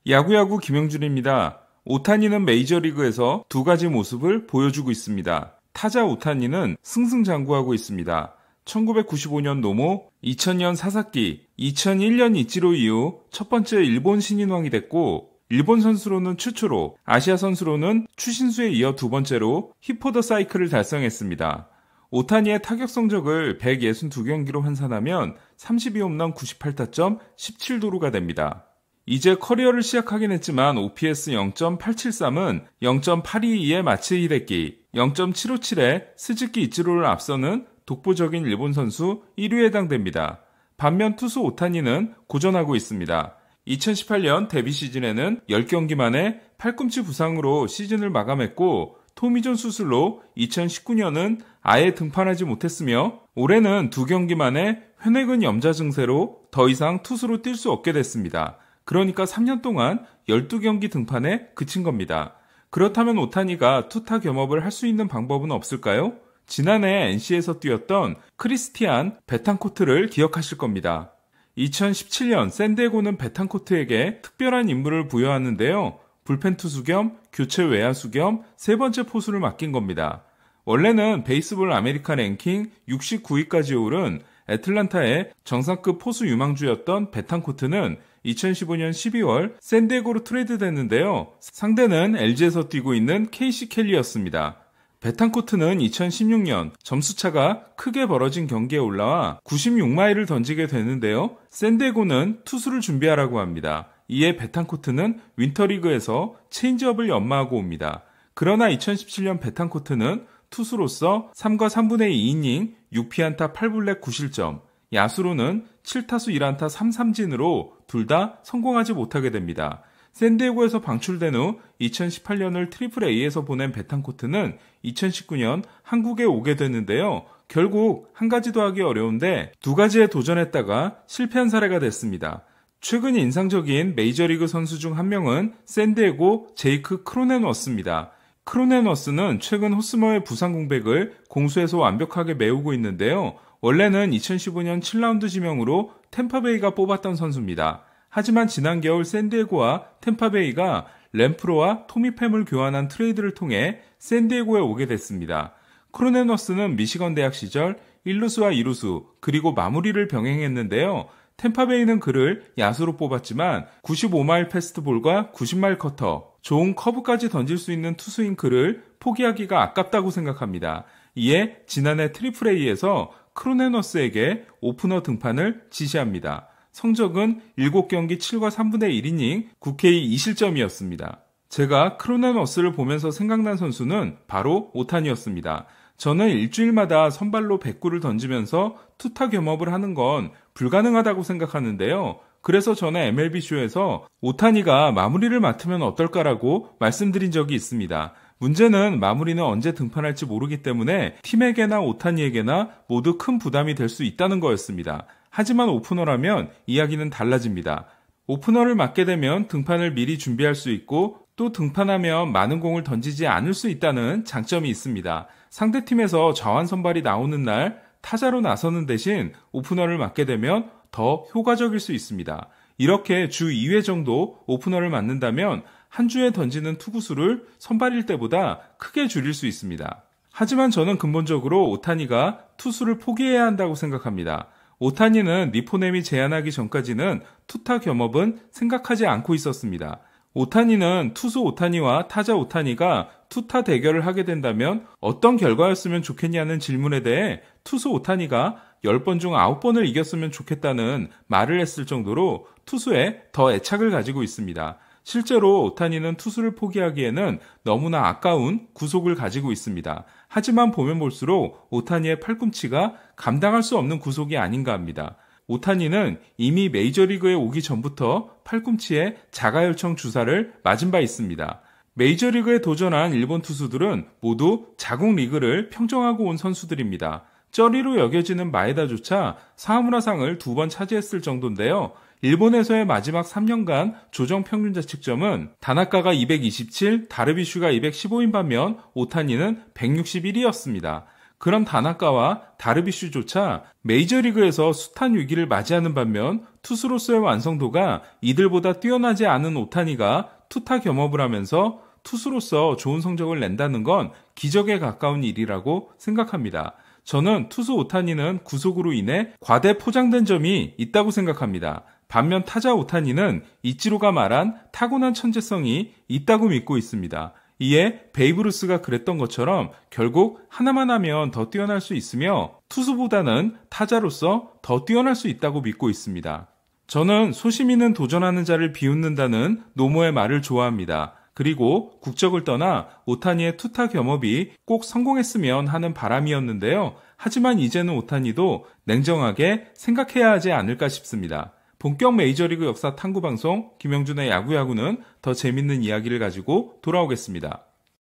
야구야구 김영준입니다. 오타니는 메이저리그에서 두 가지 모습을 보여주고 있습니다. 타자 오타니는 승승장구하고 있습니다. 1995년 노모, 2000년 사사키, 2001년 이치로 이후 첫 번째 일본 신인왕이 됐고, 일본 선수로는 최초로, 아시아 선수로는 추신수에 이어 두 번째로 히포더 사이클을 달성했습니다. 오타니의 타격 성적을 162경기로 환산하면 32홈런 98타점 17도루가 됩니다. 이제 커리어를 시작하긴 했지만 OPS 0.873은 0.822의 마츠 히데키, 0.757의 스즈키 이치로를 앞서는 독보적인 일본 선수 1위에 해당됩니다. 반면 투수 오타니는 고전하고 있습니다. 2018년 데뷔 시즌에는 10경기 만에 팔꿈치 부상으로 시즌을 마감했고 토미존 수술로 2019년은 아예 등판하지 못했으며 올해는 2경기 만에 회내근 염좌 증세로 더 이상 투수로 뛸 수 없게 됐습니다. 그러니까 3년 동안 12경기 등판에 그친 겁니다. 그렇다면 오타니가 투타 겸업을 할 수 있는 방법은 없을까요? 지난해 NC에서 뛰었던 크리스티안 베탄코트를 기억하실 겁니다. 2017년 샌디에고는 베탄코트에게 특별한 임무를 부여하는데요. 불펜 투수 겸 교체 외야수 겸 세 번째 포수를 맡긴 겁니다. 원래는 베이스볼 아메리칸 랭킹 69위까지 오른 애틀란타의 정상급 포수 유망주였던 베탄코트는 2015년 12월 샌디에고로 트레이드됐는데요. 상대는 LG에서 뛰고 있는 케이시 켈리였습니다. 베탄코트는 2016년 점수차가 크게 벌어진 경기에 올라와 96마일을 던지게 되는데요. 샌디에고는 투수를 준비하라고 합니다. 이에 베탄코트는 윈터리그에서 체인지업을 연마하고 옵니다. 그러나 2017년 베탄코트는 투수로서 3과 3분의 2이닝 6피안타 8불넷 9실점, 야수로는 7타수 1안타 3삼진으로 둘 다 성공하지 못하게 됩니다. 샌디에고에서 방출된 후 2018년을 AAA에서 보낸 베탄코트는 2019년 한국에 오게 됐는데요. 결국 한 가지도 하기 어려운데 두 가지에 도전했다가 실패한 사례가 됐습니다. 최근 인상적인 메이저리그 선수 중 한 명은 샌디에고 제이크 크로넨워스입니다. 크로넨워스는 최근 호스머의 부상 공백을 공수에서 완벽하게 메우고 있는데요. 원래는 2015년 7라운드 지명으로 템파베이가 뽑았던 선수입니다. 하지만 지난 겨울 샌디에고와 템파베이가 램프로와 토미팸을 교환한 트레이드를 통해 샌디에고에 오게 됐습니다. 크로넨워스는 미시건 대학 시절 1루수와 2루수 그리고 마무리를 병행했는데요. 템파베이는 그를 야수로 뽑았지만 95마일 패스트볼과 90마일 커터, 좋은 커브까지 던질 수 있는 투수인 그를 포기하기가 아깝다고 생각합니다. 이에 지난해 AAA에서 크로넨워스에게 오프너 등판을 지시합니다. 성적은 7경기 7과 3분의 1이닝 9K 2실점이었습니다. 제가 크로넨워스를 보면서 생각난 선수는 바로 오타니였습니다. 저는 일주일마다 선발로 100구를 던지면서 투타 겸업을 하는 건 불가능하다고 생각하는데요. 그래서 저는 MLB쇼에서 오타니가 마무리를 맡으면 어떨까라고 말씀드린 적이 있습니다. 문제는 마무리는 언제 등판할지 모르기 때문에 팀에게나 오타니에게나 모두 큰 부담이 될 수 있다는 거였습니다. 하지만 오프너라면 이야기는 달라집니다. 오프너를 맡게 되면 등판을 미리 준비할 수 있고 또 등판하면 많은 공을 던지지 않을 수 있다는 장점이 있습니다. 상대팀에서 자완 선발이 나오는 날 타자로 나서는 대신 오프너를 맡게 되면 더 효과적일 수 있습니다. 이렇게 주 2회 정도 오프너를 맡는다면 한 주에 던지는 투구수를 선발일 때보다 크게 줄일 수 있습니다. 하지만 저는 근본적으로 오타니가 투수를 포기해야 한다고 생각합니다. 오타니는 니포넴이 제안하기 전까지는 투타 겸업은 생각하지 않고 있었습니다. 오타니는 투수 오타니와 타자 오타니가 투타 대결을 하게 된다면 어떤 결과였으면 좋겠냐는 질문에 대해 투수 오타니가 10번 중 9번을 이겼으면 좋겠다는 말을 했을 정도로 투수에 더 애착을 가지고 있습니다. 실제로 오타니는 투수를 포기하기에는 너무나 아까운 구속을 가지고 있습니다. 하지만 보면 볼수록 오타니의 팔꿈치가 감당할 수 없는 구속이 아닌가 합니다. 오타니는 이미 메이저리그에 오기 전부터 팔꿈치에 자가혈청 주사를 맞은 바 있습니다. 메이저리그에 도전한 일본 투수들은 모두 자국 리그를 평정하고 온 선수들입니다. 쩌리로 여겨지는 마에다조차 사하무라상을 2번 차지했을 정도인데요. 일본에서의 마지막 3년간 조정 평균 자책점은 다나카가 227, 다르비슈가 215인 반면 오타니는 161이었습니다. 그런 다나카와 다르비슈조차 메이저리그에서 숱한 위기를 맞이하는 반면 투수로서의 완성도가 이들보다 뛰어나지 않은 오타니가 투타 겸업을 하면서 투수로서 좋은 성적을 낸다는 건 기적에 가까운 일이라고 생각합니다. 저는 투수 오타니는 구속으로 인해 과대 포장된 점이 있다고 생각합니다. 반면 타자 오타니는 이치로가 말한 타고난 천재성이 있다고 믿고 있습니다. 이에 베이브루스가 그랬던 것처럼 결국 하나만 하면 더 뛰어날 수 있으며 투수보다는 타자로서 더 뛰어날 수 있다고 믿고 있습니다. 저는 소심 있는 도전하는 자를 비웃는다는 노모의 말을 좋아합니다. 그리고 국적을 떠나 오타니의 투타 겸업이 꼭 성공했으면 하는 바람이었는데요. 하지만 이제는 오타니도 냉정하게 생각해야 하지 않을까 싶습니다. 본격 메이저리그 역사 탐구방송 김영준의 야구야구는 더 재밌는 이야기를 가지고 돌아오겠습니다.